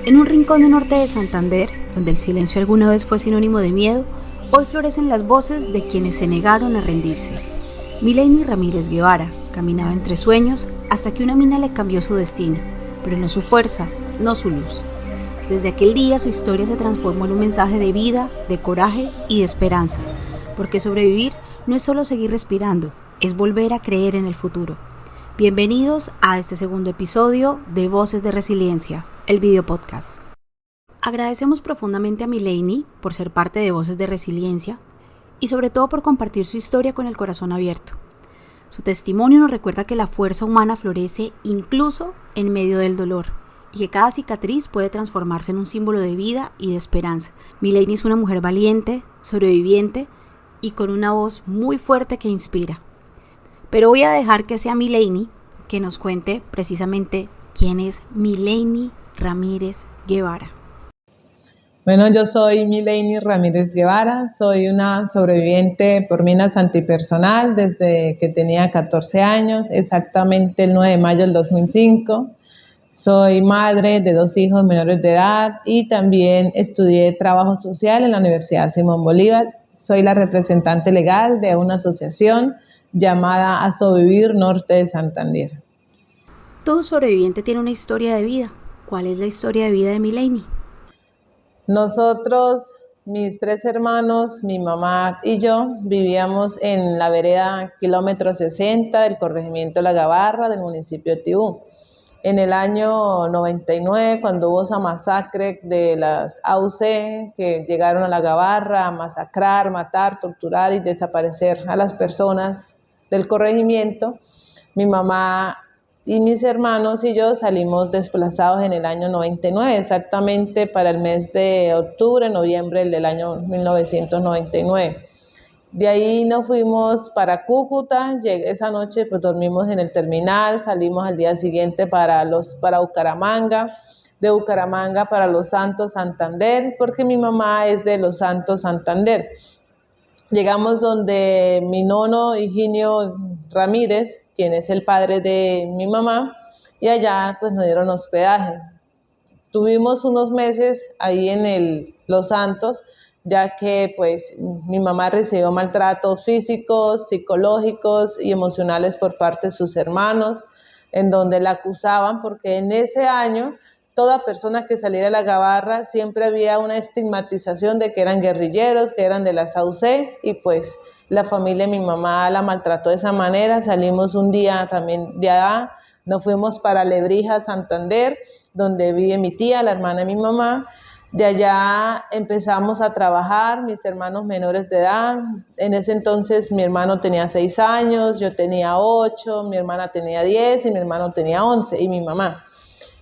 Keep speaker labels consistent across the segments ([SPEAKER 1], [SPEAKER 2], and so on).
[SPEAKER 1] En un rincón de norte de Santander, donde el silencio alguna vez fue sinónimo de miedo, hoy florecen las voces de quienes se negaron a rendirse. Mileni Ramírez Guevara caminaba entre sueños hasta que una mina le cambió su destino, pero no su fuerza, no su luz. Desde aquel día su historia se transformó en un mensaje de vida, de coraje y de esperanza, porque sobrevivir no es solo seguir respirando, es volver a creer en el futuro. Bienvenidos a este segundo episodio de Voces de Resiliencia, el video podcast. Agradecemos profundamente a Mileni por ser parte de Voces de Resiliencia y sobre todo por compartir su historia con el corazón abierto. Su testimonio nos recuerda que la fuerza humana florece incluso en medio del dolor y que cada cicatriz puede transformarse en un símbolo de vida y de esperanza. Mileni es una mujer valiente, sobreviviente y con una voz muy fuerte que inspira. Pero voy a dejar que sea Mileni que nos cuente precisamente quién es Mileni Ramírez Guevara.
[SPEAKER 2] Bueno, yo soy Mileni Ramírez Guevara, soy una sobreviviente por minas antipersonal desde que tenía 14 años, exactamente el 9 de mayo del 2005. Soy madre de 2 hijos menores de edad y también estudié trabajo social en la Universidad Simón Bolívar. Soy la representante legal de una asociación llamada Asovivir Norte de Santander.
[SPEAKER 1] Todo sobreviviente tiene una historia de vida. ¿Cuál es la historia de vida de Mileni?
[SPEAKER 2] Nosotros, mis 3 hermanos, mi mamá y yo, vivíamos en la vereda kilómetro 60 del corregimiento La Gabarra del municipio de Tibú. En el año 99, cuando hubo esa masacre de las AUC que llegaron a La Gabarra a masacrar, matar, torturar y desaparecer a las personas del corregimiento, mi mamá y mis hermanos y yo salimos desplazados en el año 99, exactamente para el mes de octubre, noviembre del año 1999. De ahí nos fuimos para Cúcuta, esa noche pues dormimos en el terminal, salimos al día siguiente para Bucaramanga, de Bucaramanga para Los Santos, Santander, porque mi mamá es de Los Santos, Santander. Llegamos donde mi nono Higinio Ramírez, quien es el padre de mi mamá, y allá pues nos dieron hospedaje. Tuvimos unos meses ahí en Los Santos, ya que pues mi mamá recibió maltratos físicos, psicológicos y emocionales por parte de sus hermanos, en donde la acusaban porque en ese año toda persona que saliera de La Gabarra siempre había una estigmatización de que eran guerrilleros, que eran de las AUC, y pues la familia de mi mamá la maltrató de esa manera. Salimos un día también de allá, nos fuimos para Lebrija, Santander, donde vive mi tía, la hermana de mi mamá. De allá empezamos a trabajar, mis hermanos menores de edad. En ese entonces mi hermano tenía 6 años, yo tenía 8, mi hermana tenía 10 y mi hermano tenía 11 y mi mamá.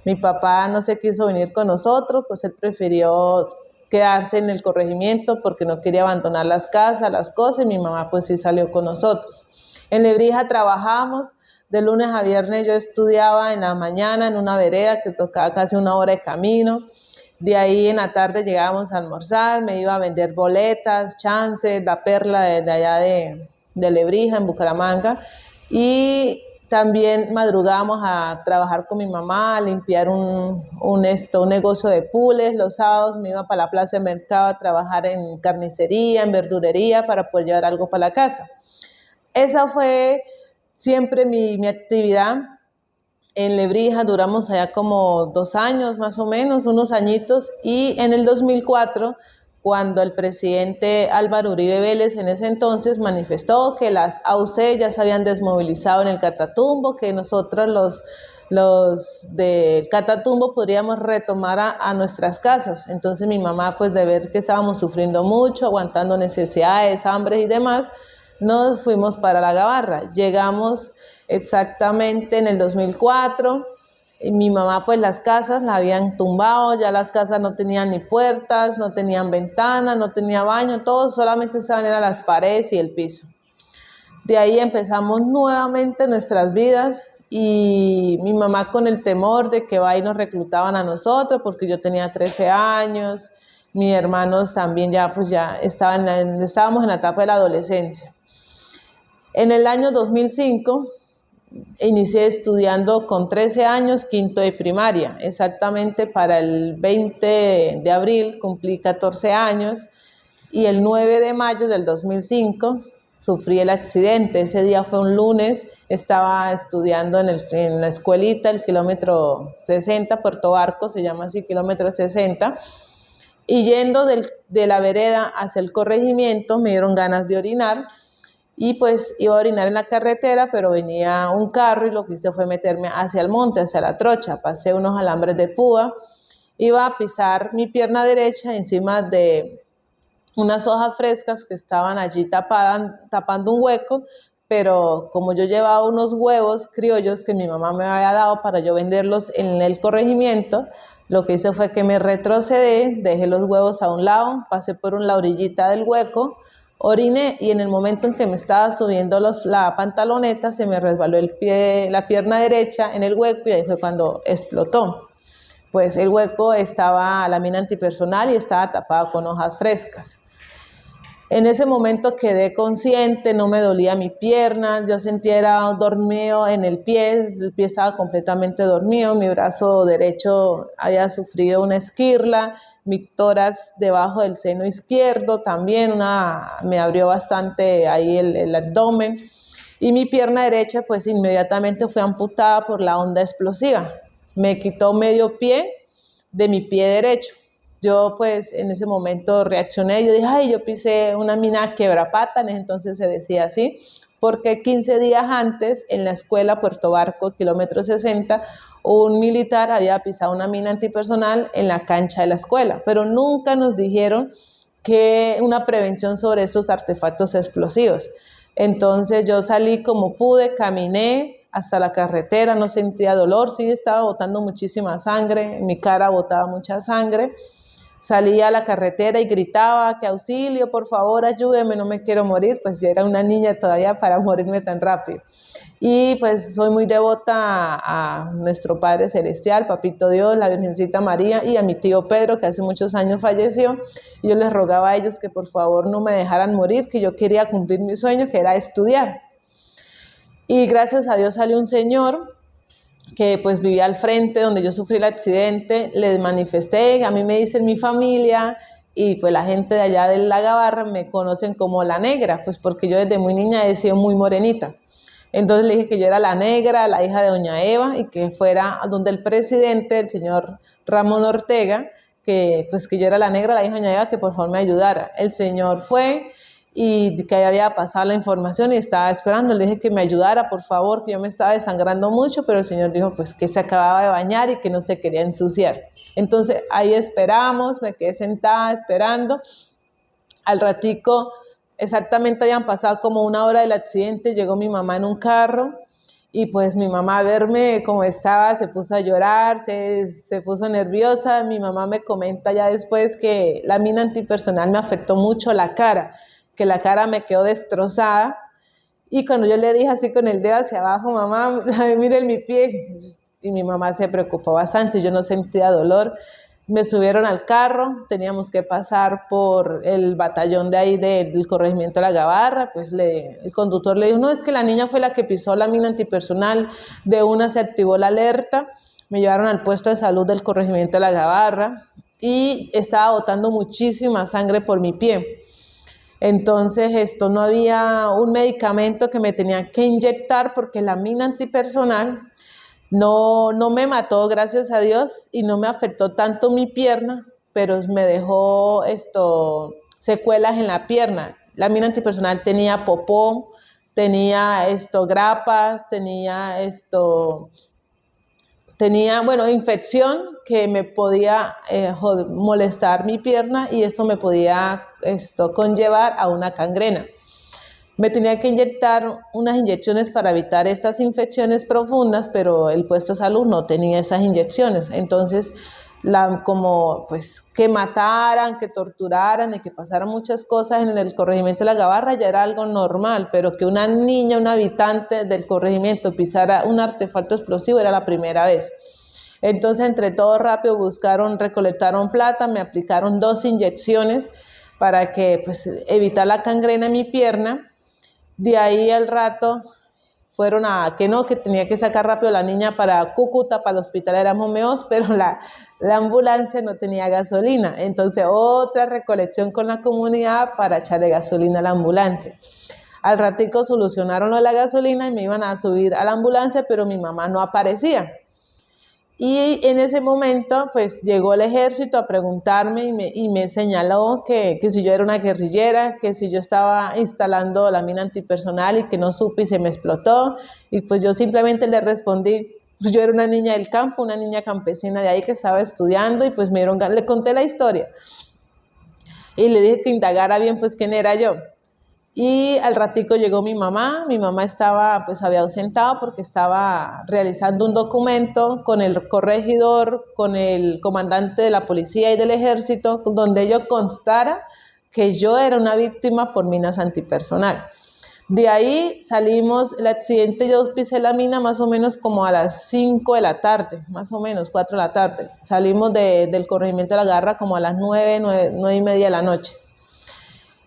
[SPEAKER 2] Mi papá no se quiso venir con nosotros, pues él prefirió quedarse en el corregimiento porque no quería abandonar las casas, las cosas, y mi mamá pues sí salió con nosotros. En Lebrija trabajamos, de lunes a viernes yo estudiaba en la mañana en una vereda que tocaba casi 1 hora de camino. De ahí en la tarde llegábamos a almorzar, me iba a vender boletas, chances, la perla de allá de Lebrija, en Bucaramanga, y también madrugábamos a trabajar con mi mamá, a limpiar un negocio de pules. Los sábados me iba para la plaza de mercado a trabajar en carnicería, en verdurería, para poder llevar algo para la casa. Esa fue siempre mi actividad. En Lebrija duramos allá como 2 años más o menos, unos añitos, y en el 2004, cuando el presidente Álvaro Uribe Vélez en ese entonces manifestó que las AUC ya se habían desmovilizado en el Catatumbo, que nosotros los del Catatumbo podríamos retomar a nuestras casas. Entonces mi mamá, pues de ver que estábamos sufriendo mucho, aguantando necesidades, hambre y demás, nos fuimos para La Gabarra. Llegamos exactamente en el 2004. Mi mamá pues las casas la habían tumbado, ya las casas no tenían ni puertas, no tenían ventanas, no tenía baño, todo solamente estaban eran las paredes y el piso. De ahí empezamos nuevamente nuestras vidas y mi mamá con el temor de que va y nos reclutaban a nosotros porque yo tenía 13 años, mis hermanos también ya estábamos en la etapa de la adolescencia. En el año 2005 inicié estudiando con 13 años, quinto de primaria. Exactamente para el 20 de abril cumplí 14 años y el 9 de mayo del 2005 sufrí el accidente. Ese día fue un lunes, estaba estudiando en la escuelita, el kilómetro 60, Puerto Barco, se llama así, kilómetro 60, y yendo de la vereda hacia el corregimiento me dieron ganas de orinar. Y pues iba a orinar en la carretera, pero venía un carro y lo que hice fue meterme hacia el monte, hacia la trocha. Pasé unos alambres de púa, iba a pisar mi pierna derecha encima de unas hojas frescas que estaban allí tapando un hueco, pero como yo llevaba unos huevos criollos que mi mamá me había dado para yo venderlos en el corregimiento, lo que hice fue que me retrocedí, dejé los huevos a un lado, pasé por la orillita del hueco, oriné y en el momento en que me estaba subiendo la pantaloneta se me resbaló la pierna derecha en el hueco y ahí fue cuando explotó. Pues el hueco estaba la mina antipersonal y estaba tapado con hojas frescas. En ese momento quedé consciente, no me dolía mi pierna, yo sentía era dormido en el pie estaba completamente dormido, mi brazo derecho había sufrido una esquirla, mi tórax debajo del seno izquierdo también, me abrió bastante ahí el abdomen y mi pierna derecha pues inmediatamente fue amputada por la onda explosiva, me quitó medio pie de mi pie derecho. Yo pues en ese momento reaccioné, yo dije, ay, yo pisé una mina quebrapata, entonces se decía así, porque 15 días antes en la escuela Puerto Barco, kilómetro 60, un militar había pisado una mina antipersonal en la cancha de la escuela, pero nunca nos dijeron que una prevención sobre estos artefactos explosivos. Entonces yo salí como pude, caminé hasta la carretera, no sentía dolor, sí estaba botando muchísima sangre, mi cara botaba mucha sangre. Salía a la carretera y gritaba que auxilio, por favor, ayúdeme, no me quiero morir, pues yo era una niña todavía para morirme tan rápido. Y pues soy muy devota a nuestro Padre Celestial, Papito Dios, la Virgencita María y a mi tío Pedro, que hace muchos años falleció. Y yo les rogaba a ellos que por favor no me dejaran morir, que yo quería cumplir mi sueño, que era estudiar. Y gracias a Dios salió un señor que pues vivía al frente donde yo sufrí el accidente, les manifesté, a mí me dicen mi familia y pues la gente de allá de La Gabarra me conocen como la negra, pues porque yo desde muy niña he sido muy morenita. Entonces le dije que yo era la negra, la hija de doña Eva y que fuera donde el presidente, el señor Ramón Ortega, que pues que yo era la negra, la hija de doña Eva, que por favor me ayudara. El señor fue y que había pasado la información y estaba esperando, le dije que me ayudara por favor, que yo me estaba desangrando mucho, pero el señor dijo pues que se acababa de bañar y que no se quería ensuciar. Entonces ahí esperamos, me quedé sentada esperando, al ratico exactamente habían pasado como una hora del accidente, llegó mi mamá en un carro y pues mi mamá a verme como estaba se puso a llorar, se puso nerviosa, mi mamá me comenta ya después que la mina antipersonal me afectó mucho la cara, que la cara me quedó destrozada y cuando yo le dije así con el dedo hacia abajo, mamá, mire mi pie, y mi mamá se preocupó bastante, yo no sentía dolor, me subieron al carro, teníamos que pasar por el batallón de ahí del corregimiento de La Gabarra, pues el conductor le dijo, no, es que la niña fue la que pisó la mina antipersonal, de una se activó la alerta, me llevaron al puesto de salud del corregimiento de La Gabarra y estaba botando muchísima sangre por mi pie. Entonces no había un medicamento que me tenía que inyectar porque la mina antipersonal no me mató, gracias a Dios, y no me afectó tanto mi pierna, pero me dejó secuelas en la pierna. La mina antipersonal tenía popó, tenía grapas, tenía, bueno, infección que me podía molestar mi pierna y esto me podía conllevar a una gangrena. Me tenía que inyectar unas inyecciones para evitar estas infecciones profundas, pero el puesto de salud no tenía esas inyecciones. Entonces, como pues que mataran, que torturaran y que pasaran muchas cosas en el corregimiento de La Gabarra ya era algo normal, pero que una niña, un habitante del corregimiento pisara un artefacto explosivo era la primera vez. Entonces, entre todo rápido recolectaron plata, me aplicaron 2 inyecciones para que pues evitar la gangrena en mi pierna. De ahí al rato fueron a que no, que tenía que sacar rápido a la niña para Cúcuta, para el hospital Erasmus Meos, pero la ambulancia no tenía gasolina. Entonces otra recolección con la comunidad para echarle gasolina a la ambulancia. Al ratico solucionaron lo de la gasolina y me iban a subir a la ambulancia, pero mi mamá no aparecía. Y en ese momento, pues, llegó el ejército a preguntarme y me señaló que si yo era una guerrillera, que si yo estaba instalando la mina antipersonal y que no supe y se me explotó. Y pues yo simplemente le respondí, pues yo era una niña del campo, una niña campesina de ahí que estaba estudiando y pues le conté la historia. Y le dije que indagara bien pues quién era yo. Y al ratico llegó mi mamá estaba, pues había ausentado porque estaba realizando un documento con el corregidor, con el comandante de la policía y del ejército, donde ello constara que yo era una víctima por minas antipersonal. De ahí salimos, el accidente yo pisé la mina más o menos como a las 5 de la tarde, más o menos 4 de la tarde. Salimos del corregimiento de la Garra como a las 9 y media de la noche.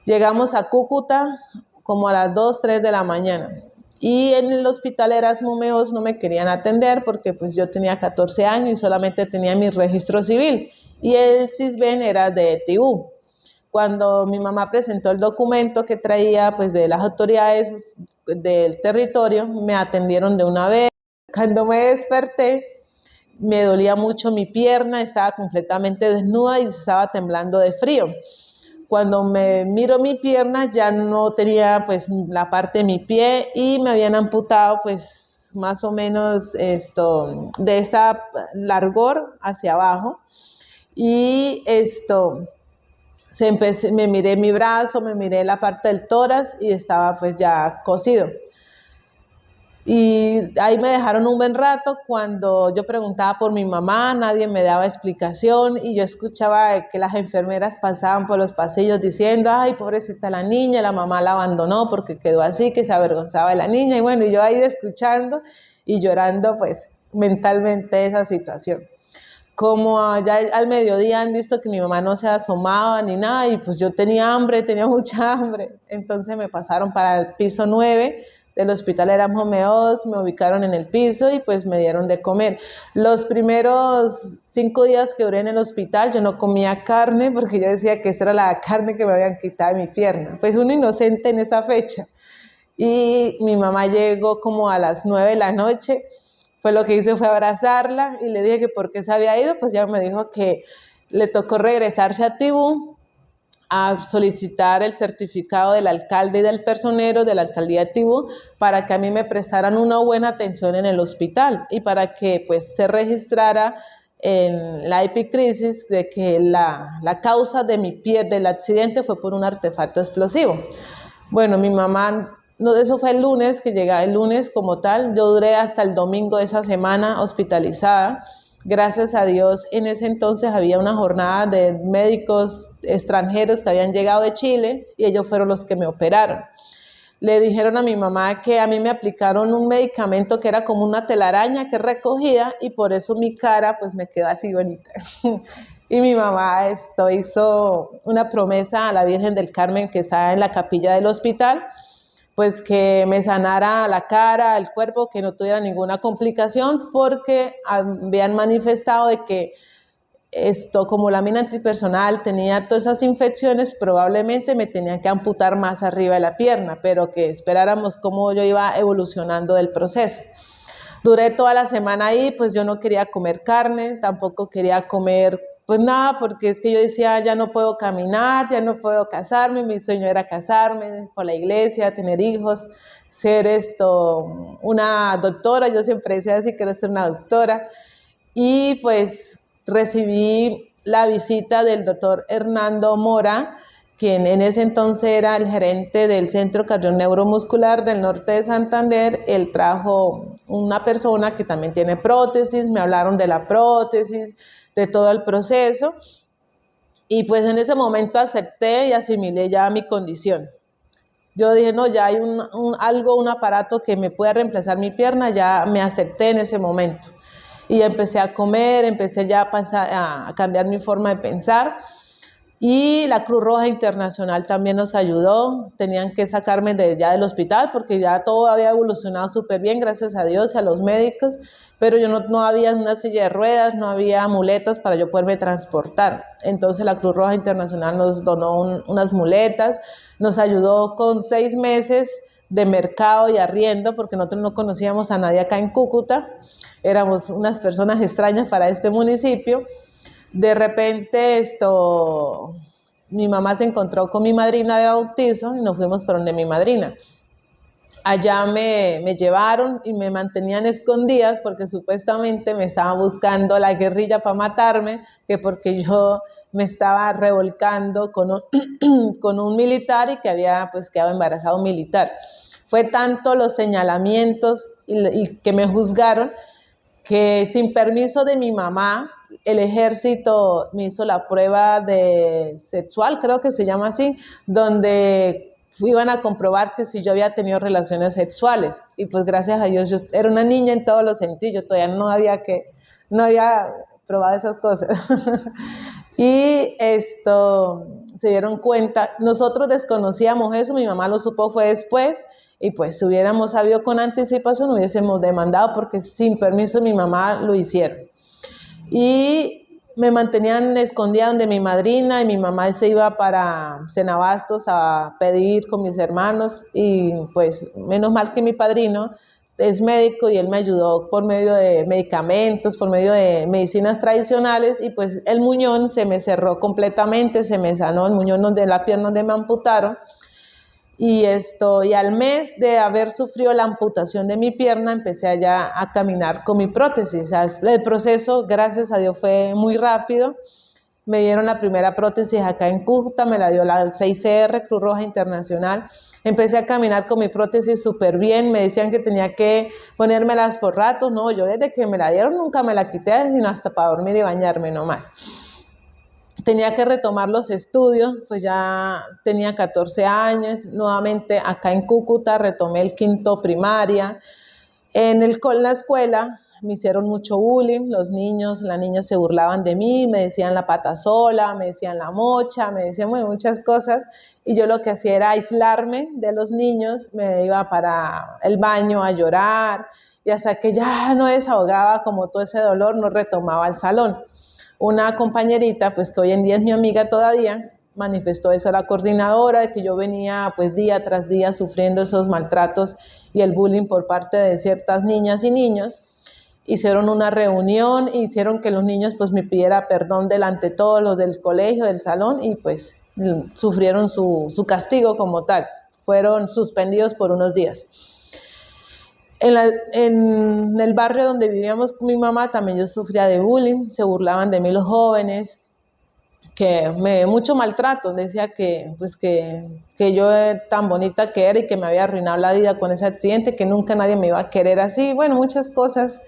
[SPEAKER 2] Llegamos a Cúcuta como a las 2, 3 de la mañana y en el hospital Erasmus Meos no me querían atender porque pues yo tenía 14 años y solamente tenía mi registro civil y el CISBEN era de TU. Cuando mi mamá presentó el documento que traía pues de las autoridades del territorio, me atendieron de una vez. Cuando me desperté, me dolía mucho mi pierna, estaba completamente desnuda y estaba temblando de frío. Cuando me miro mi pierna ya no tenía pues la parte de mi pie y me habían amputado pues más o menos de esta largor hacia abajo y me miré mi brazo, me miré la parte del tórax y estaba pues ya cosido. Y ahí me dejaron un buen rato. Cuando yo preguntaba por mi mamá, nadie me daba explicación y yo escuchaba que las enfermeras pasaban por los pasillos diciendo, ay, pobrecita la niña, la mamá la abandonó porque quedó así, que se avergonzaba de la niña. Y bueno, yo ahí escuchando y llorando pues mentalmente esa situación. Como ya al mediodía han visto que mi mamá no se asomaba ni nada y pues yo tenía hambre, tenía mucha hambre. Entonces me pasaron para el piso 9 del hospital Erasmus Meos, me ubicaron en el piso y pues me dieron de comer. Los primeros 5 días que duré en el hospital yo no comía carne porque yo decía que esa era la carne que me habían quitado de mi pierna. Pues uno inocente en esa fecha. Y mi mamá llegó como a las 9 de la noche. Fue lo que hice fue abrazarla y le dije que por qué se había ido, pues ya me dijo que le tocó regresarse a Tibú a solicitar el certificado del alcalde y del personero de la alcaldía de Tibú para que a mí me prestaran una buena atención en el hospital y para que pues se registrara en la epicrisis de que la causa de mi pie del accidente fue por un artefacto explosivo. Bueno, mi mamá... No, eso fue el lunes, que llegué el lunes como tal. Yo duré hasta el domingo de esa semana hospitalizada. Gracias a Dios, en ese entonces había una jornada de médicos extranjeros que habían llegado de Chile y ellos fueron los que me operaron. Le dijeron a mi mamá que a mí me aplicaron un medicamento que era como una telaraña que recogía y por eso mi cara pues me quedó así bonita. Y mi mamá hizo una promesa a la Virgen del Carmen que está en la capilla del hospital, pues que me sanara la cara, el cuerpo, que no tuviera ninguna complicación, porque habían manifestado de que como la mina antipersonal tenía todas esas infecciones, probablemente me tenían que amputar más arriba de la pierna, pero que esperáramos cómo yo iba evolucionando del proceso. Duré toda la semana ahí, pues yo no quería comer carne, tampoco quería comer pues nada, porque es que yo decía, ya no puedo caminar, ya no puedo casarme, mi sueño era casarme por la iglesia, tener hijos, ser una doctora, yo siempre decía así, quiero ser una doctora, y pues recibí la visita del doctor Hernando Mora, quien en ese entonces era el gerente del Centro Cardio-Neuromuscular del norte de Santander. Él trajo una persona que también tiene prótesis, me hablaron de la prótesis, de todo el proceso, y pues en ese momento acepté y asimilé ya mi condición. Yo dije, no, ya hay un aparato que me puede reemplazar mi pierna, ya me acepté en ese momento. Y empecé a comer, empecé ya a cambiar mi forma de pensar. Y la Cruz Roja Internacional también nos ayudó. Tenían que sacarme ya del hospital porque ya todo había evolucionado súper bien, gracias a Dios y a los médicos, pero yo no había una silla de ruedas, no había muletas para yo poderme transportar. Entonces la Cruz Roja Internacional nos donó unas muletas, nos ayudó con 6 meses de mercado y arriendo, porque nosotros no conocíamos a nadie acá en Cúcuta, éramos unas personas extrañas para este municipio. De repente mi mamá se encontró con mi madrina de bautizo y nos fuimos para donde mi madrina. Allá me llevaron y me mantenían escondidas porque supuestamente me estaba buscando la guerrilla para matarme, que porque yo me estaba revolcando con un militar y que había pues quedado embarazada un militar. Fue tanto los señalamientos y que me juzgaron que sin permiso de mi mamá, el ejército me hizo la prueba de sexual, creo que se llama así, donde iban a comprobar que si yo había tenido relaciones sexuales. Y pues gracias a Dios, yo era una niña en todos los sentidos, yo todavía no había probado esas cosas. Y se dieron cuenta, nosotros desconocíamos eso, mi mamá lo supo fue después, y pues si hubiéramos sabido con anticipación hubiésemos demandado porque sin permiso de mi mamá lo hicieron. Y me mantenían escondida donde mi madrina y mi mamá se iba para Cenabastos a pedir con mis hermanos y pues menos mal que mi padrino es médico y él me ayudó por medio de medicamentos, por medio de medicinas tradicionales y pues el muñón se me cerró completamente, se me sanó el muñón de la pierna donde me amputaron. Y al mes de haber sufrido la amputación de mi pierna, empecé ya a caminar con mi prótesis. O sea, el proceso, gracias a Dios, fue muy rápido. Me dieron la primera prótesis acá en Cúcuta, me la dio la 6CR, Cruz Roja Internacional. Empecé a caminar con mi prótesis súper bien, me decían que tenía que ponérmelas por ratos. No, yo desde que me la dieron nunca me la quité, sino hasta para dormir y bañarme nomás. Tenía que retomar los estudios, pues ya tenía 14 años, nuevamente acá en Cúcuta retomé el quinto primaria. En la escuela me hicieron mucho bullying, las niñas se burlaban de mí, me decían la pata sola, me decían la mocha, me decían muchas cosas y yo lo que hacía era aislarme de los niños, me iba para el baño a llorar y hasta que ya no desahogaba como todo ese dolor, no retomaba el salón. Una compañerita, pues que hoy en día es mi amiga todavía, manifestó eso a la coordinadora, de que yo venía pues día tras día sufriendo esos maltratos y el bullying por parte de ciertas niñas y niños. Hicieron una reunión, hicieron que los niños pues me pidiera perdón delante de todos los del colegio, del salón y pues sufrieron su castigo como tal. Fueron suspendidos por unos días. En el barrio donde vivíamos con mi mamá también yo sufría de bullying, se burlaban de mí los jóvenes, mucho maltrato, decía que yo tan bonita que era y que me había arruinado la vida con ese accidente, que nunca nadie me iba a querer así, bueno, muchas cosas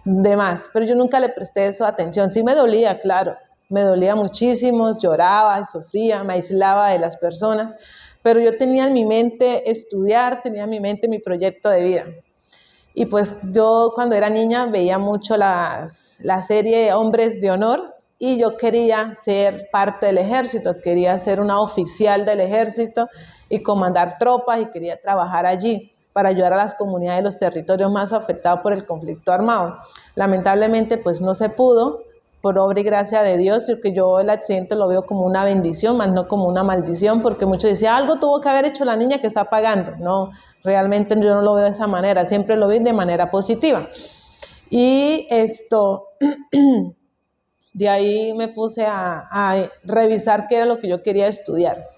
[SPEAKER 2] de más, pero yo nunca le presté eso atención, sí me dolía, claro, me dolía muchísimo, lloraba y sufría, me aislaba de las personas, pero yo tenía en mi mente estudiar, tenía en mi mente mi proyecto de vida. Y pues yo cuando era niña veía mucho la serie Hombres de Honor y yo quería ser parte del ejército, quería ser una oficial del ejército y comandar tropas y quería trabajar allí para ayudar a las comunidades de los territorios más afectados por el conflicto armado. Lamentablemente pues no se pudo, por obra y gracia de Dios, porque yo el accidente lo veo como una bendición, más no como una maldición, porque muchos decían, algo tuvo que haber hecho la niña que está pagando. No, realmente yo no lo veo de esa manera, siempre lo vi de manera positiva. Y de ahí me puse a revisar qué era lo que yo quería estudiar.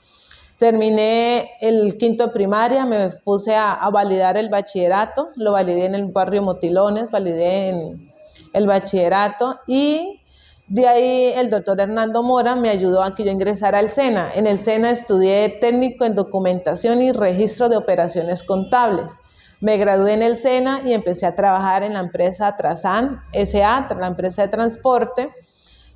[SPEAKER 2] Terminé el quinto de primaria, me puse a validar el bachillerato, lo validé en el barrio Motilones, validé en el bachillerato y de ahí el doctor Hernando Mora me ayudó a que yo ingresara al SENA. En el SENA estudié técnico en documentación y registro de operaciones contables. Me gradué en el SENA y empecé a trabajar en la empresa Trasan S.A., la empresa de transporte,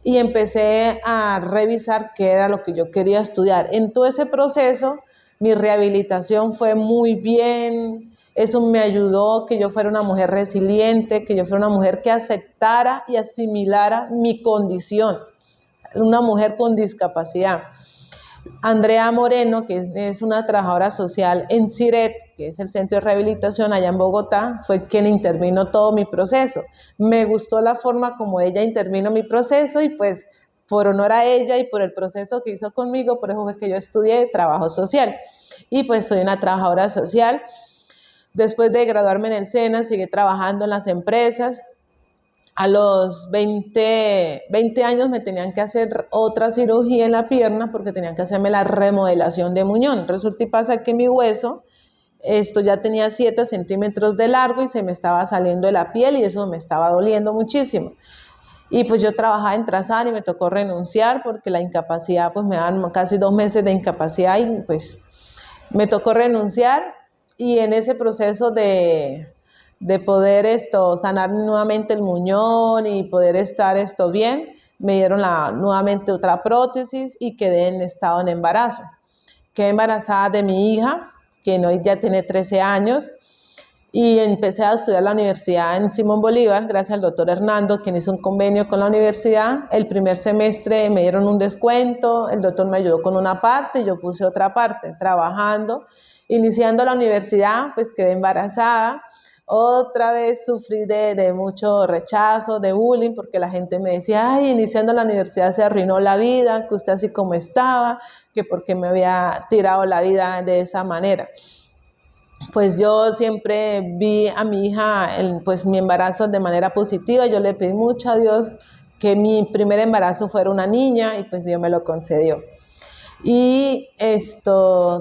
[SPEAKER 2] y empecé a revisar qué era lo que yo quería estudiar. En todo ese proceso, mi rehabilitación fue muy bien. Eso me ayudó que yo fuera una mujer resiliente, que yo fuera una mujer que aceptara y asimilara mi condición. una mujer con discapacidad. Andrea Moreno, que es una trabajadora social en CIRET, que es el Centro de Rehabilitación allá en Bogotá, fue quien intervino todo mi proceso. Me gustó la forma como ella intervino mi proceso y pues por honor a ella y por el proceso que hizo conmigo, por eso fue que yo estudié trabajo social. Y pues soy una trabajadora social. Después de graduarme en el SENA, seguí trabajando en las empresas. A los 20 años me tenían que hacer otra cirugía en la pierna porque tenían que hacerme la remodelación de muñón. Resulta y pasa que mi hueso, esto ya tenía 7 centímetros de largo y se me estaba saliendo de la piel y eso me estaba doliendo muchísimo. Y pues yo trabajaba en Trazar y me tocó renunciar porque la incapacidad, pues me daban casi 2 meses de incapacidad y pues me tocó renunciar. Y en ese proceso de poder sanar nuevamente el muñón y poder estar bien, me dieron nuevamente otra prótesis y quedé en estado en embarazo. Quedé embarazada de mi hija, que hoy ya tiene 13 años, y empecé a estudiar la universidad en Simón Bolívar, gracias al doctor Hernando, quien hizo un convenio con la universidad. El primer semestre me dieron un descuento, el doctor me ayudó con una parte y yo puse otra parte, trabajando. Iniciando la universidad, pues quedé embarazada. Otra vez sufrí de mucho rechazo, de bullying, porque la gente me decía, ay, iniciando la universidad se arruinó la vida, que usted así como estaba, que porque me había tirado la vida de esa manera. Pues yo siempre vi a mi hija, pues mi embarazo de manera positiva. Yo le pedí mucho a Dios que mi primer embarazo fuera una niña y pues Dios me lo concedió. Y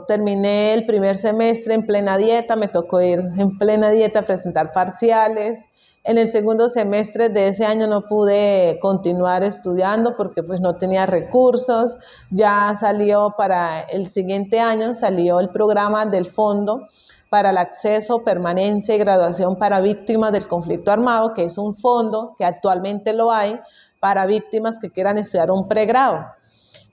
[SPEAKER 2] terminé el primer semestre en plena dieta, me tocó ir en plena dieta a presentar parciales. En el segundo semestre de ese año no pude continuar estudiando porque pues no tenía recursos. Ya salió para el siguiente año, salió el programa del Fondo para el Acceso, Permanencia y Graduación para Víctimas del Conflicto Armado, que es un fondo que actualmente lo hay para víctimas que quieran estudiar un pregrado.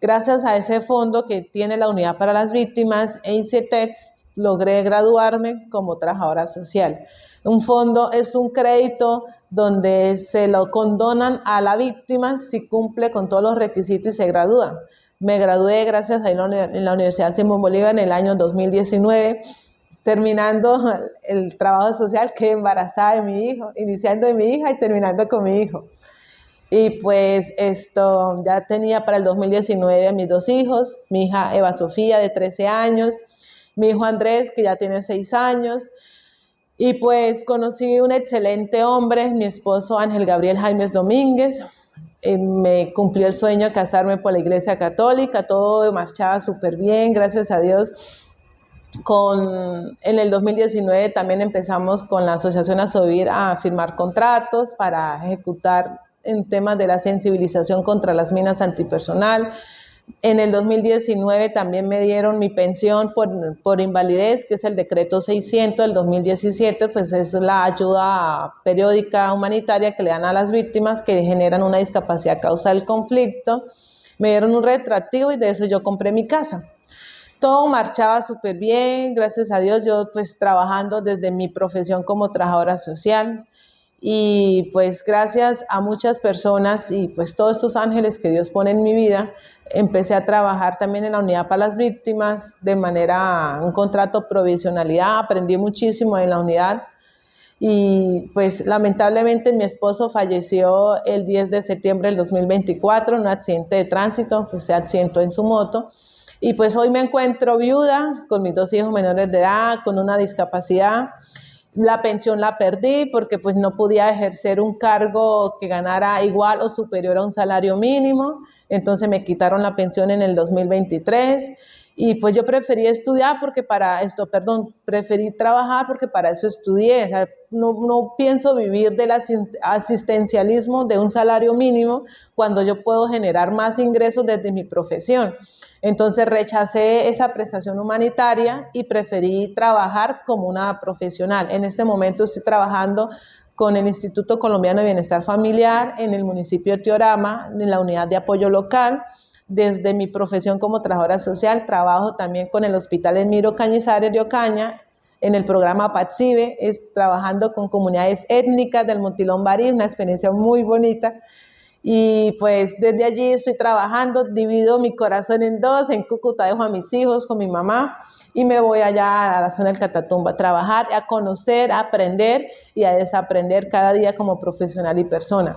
[SPEAKER 2] Gracias a ese fondo que tiene la Unidad para las Víctimas e ICETEX, logré graduarme como trabajadora social. Un fondo es un crédito donde se lo condonan a la víctima si cumple con todos los requisitos y se gradúa. Me gradué gracias a en la Universidad Simón Bolívar en el año 2019. Terminando el trabajo social, quedé embarazada de mi hijo, iniciando de mi hija y terminando con mi hijo. Y pues ya tenía para el 2019 mis 2 hijos, mi hija Eva Sofía de 13 años, mi hijo Andrés que ya tiene 6 años. Y pues conocí un excelente hombre, mi esposo Ángel Gabriel Jaimes Domínguez. Me cumplió el sueño de casarme por la Iglesia Católica, todo marchaba súper bien, gracias a Dios. En el 2019 también empezamos con la Asociación Asovir a firmar contratos para ejecutar en temas de la sensibilización contra las minas antipersonal. En el 2019 también me dieron mi pensión por invalidez, que es el decreto 600 del 2017, pues es la ayuda periódica humanitaria que le dan a las víctimas que generan una discapacidad a causa del conflicto. Me dieron un retroactivo y de eso yo compré mi casa. Todo marchaba súper bien, gracias a Dios, yo pues trabajando desde mi profesión como trabajadora social y pues gracias a muchas personas y pues todos estos ángeles que Dios pone en mi vida, empecé a trabajar también en la Unidad para las Víctimas de un contrato provisionalidad, aprendí muchísimo en la unidad y pues lamentablemente mi esposo falleció el 10 de septiembre del 2024 en un accidente de tránsito, pues se accidentó en su moto. Y pues hoy me encuentro viuda con mis 2 hijos menores de edad, con una discapacidad. La pensión la perdí porque pues no podía ejercer un cargo que ganara igual o superior a un salario mínimo. Entonces me quitaron la pensión en el 2023. Y pues yo preferí estudiar porque preferí trabajar porque para eso estudié. O sea, no pienso vivir del asistencialismo de un salario mínimo cuando yo puedo generar más ingresos desde mi profesión. Entonces rechacé esa prestación humanitaria y preferí trabajar como una profesional. En este momento estoy trabajando con el Instituto Colombiano de Bienestar Familiar en el municipio de Teorama, en la unidad de apoyo local. Desde mi profesión como trabajadora social, trabajo también con el Hospital Emiro Cañizares de Ocaña, en el programa PATSIBE, trabajando con comunidades étnicas del Motilón Barí, una experiencia muy bonita. Y pues desde allí estoy trabajando, divido mi corazón en dos, en Cúcuta dejo a mis hijos con mi mamá y me voy allá a la zona del Catatumbo a trabajar, a conocer, a aprender y a desaprender cada día como profesional y persona.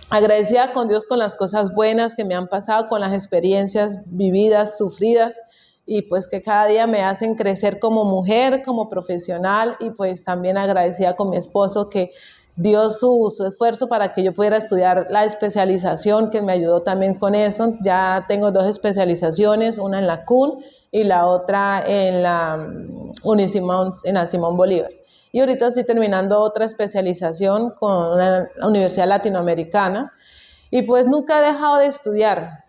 [SPEAKER 2] Agradecida con Dios con las cosas buenas que me han pasado, con las experiencias vividas, sufridas, y pues que cada día me hacen crecer como mujer, como profesional, y pues también agradecida con mi esposo que dio su esfuerzo para que yo pudiera estudiar la especialización, que me ayudó también con eso. Ya tengo 2 especializaciones, una en la CUN y la otra en la Unisimón, en la Simón Bolívar. Y ahorita estoy terminando otra especialización con la Universidad Latinoamericana y pues nunca he dejado de estudiar.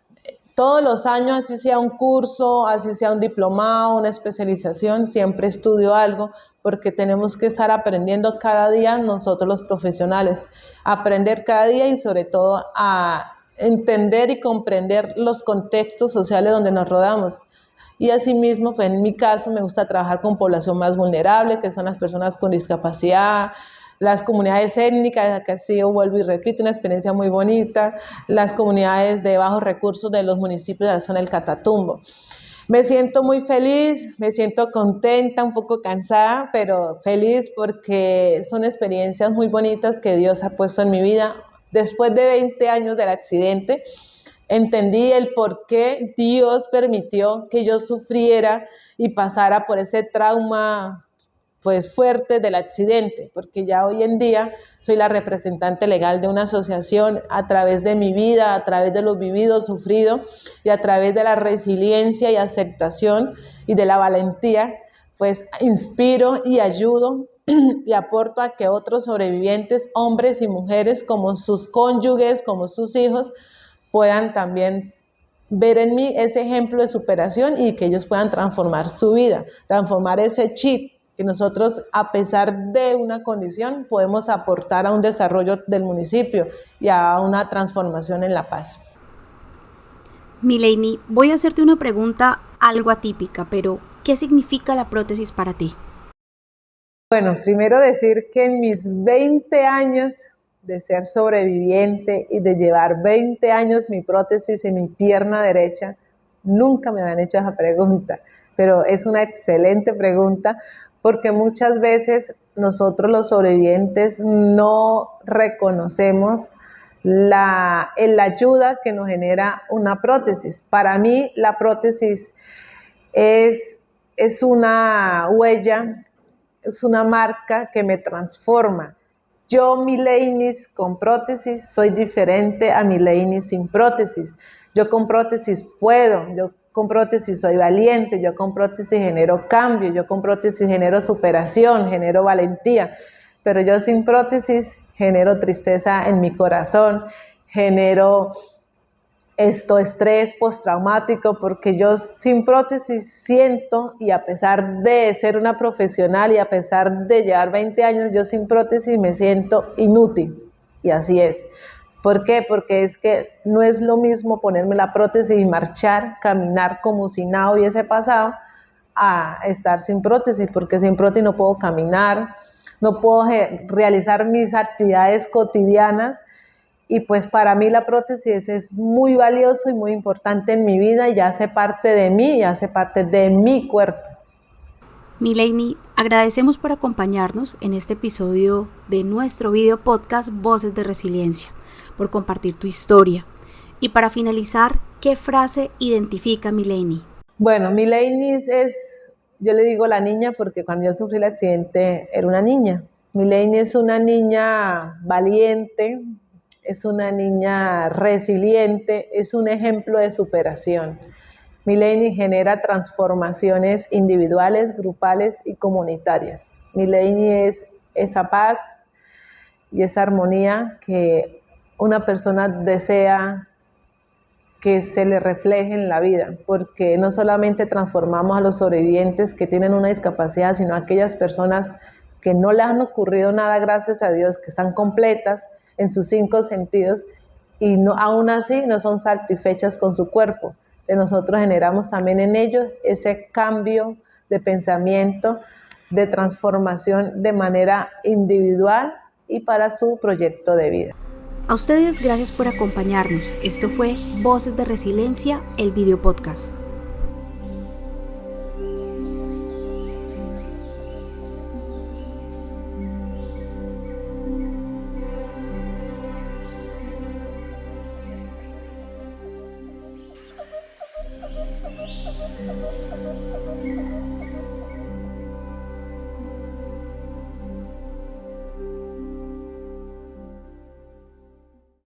[SPEAKER 2] Todos los años, así sea un curso, así sea un diplomado, una especialización, siempre estudio algo porque tenemos que estar aprendiendo cada día nosotros los profesionales, aprender cada día y sobre todo a entender y comprender los contextos sociales donde nos rodamos. Y asimismo, pues en mi caso me gusta trabajar con población más vulnerable, que son las personas con discapacidad, las comunidades étnicas, que así yo vuelvo y repito, una experiencia muy bonita, las comunidades de bajos recursos de los municipios de la zona del Catatumbo. Me siento muy feliz, me siento contenta, un poco cansada, pero feliz porque son experiencias muy bonitas que Dios ha puesto en mi vida. Después de 20 años del accidente, entendí el por qué Dios permitió que yo sufriera y pasara por ese trauma pues fuerte del accidente, porque ya hoy en día soy la representante legal de una asociación a través de mi vida, a través de lo vivido, sufrido y a través de la resiliencia y aceptación y de la valentía, pues inspiro y ayudo y aporto a que otros sobrevivientes, hombres y mujeres, como sus cónyuges, como sus hijos, puedan también ver en mí ese ejemplo de superación y que ellos puedan transformar su vida, transformar ese chip que nosotros, a pesar de una condición, podemos aportar a un desarrollo del municipio y a una transformación en la paz.
[SPEAKER 1] Mileini, voy a hacerte una pregunta algo atípica, pero ¿qué significa la prótesis para ti?
[SPEAKER 2] Bueno, primero decir que en mis 20 años de ser sobreviviente y de llevar 20 años mi prótesis en mi pierna derecha, nunca me habían hecho esa pregunta, pero es una excelente pregunta porque muchas veces nosotros los sobrevivientes no reconocemos la ayuda que nos genera una prótesis. Para mí la prótesis es una huella, es una marca que me transforma. Yo, Mileini con prótesis, soy diferente a Mileini sin prótesis. Yo con prótesis puedo, yo con prótesis soy valiente, yo con prótesis genero cambio, yo con prótesis genero superación, genero valentía, pero yo sin prótesis genero tristeza en mi corazón, genero estrés postraumático, porque yo sin prótesis siento, y a pesar de ser una profesional y a pesar de llevar 20 años, yo sin prótesis me siento inútil, y así es. ¿Por qué? Porque es que no es lo mismo ponerme la prótesis y marchar, caminar como si nada hubiese pasado, a estar sin prótesis, porque sin prótesis no puedo caminar, no puedo realizar mis actividades cotidianas. Y pues para mí la prótesis es muy valioso y muy importante en mi vida y ya hace parte de mí, ya hace parte de mi cuerpo.
[SPEAKER 1] Mileini, agradecemos por acompañarnos en este episodio de nuestro video podcast Voces de Resiliencia, por compartir tu historia. Y para finalizar, ¿qué frase identifica a Mileini?
[SPEAKER 2] Bueno, Mileini es, yo le digo la niña porque cuando yo sufrí el accidente era una niña. Mileini es una niña valiente, es una niña resiliente, es un ejemplo de superación. Mileini genera transformaciones individuales, grupales y comunitarias. Mileini es esa paz y esa armonía que una persona desea que se le refleje en la vida, porque no solamente transformamos a los sobrevivientes que tienen una discapacidad, sino a aquellas personas que no les han ocurrido nada, gracias a Dios, que están completas en sus 5 sentidos y no, aún así no son satisfechas con su cuerpo. De nosotros generamos también en ellos ese cambio de pensamiento, de transformación de manera individual y para su proyecto de vida.
[SPEAKER 1] A ustedes, gracias por acompañarnos. Esto fue Voces de Resiliencia, el video podcast.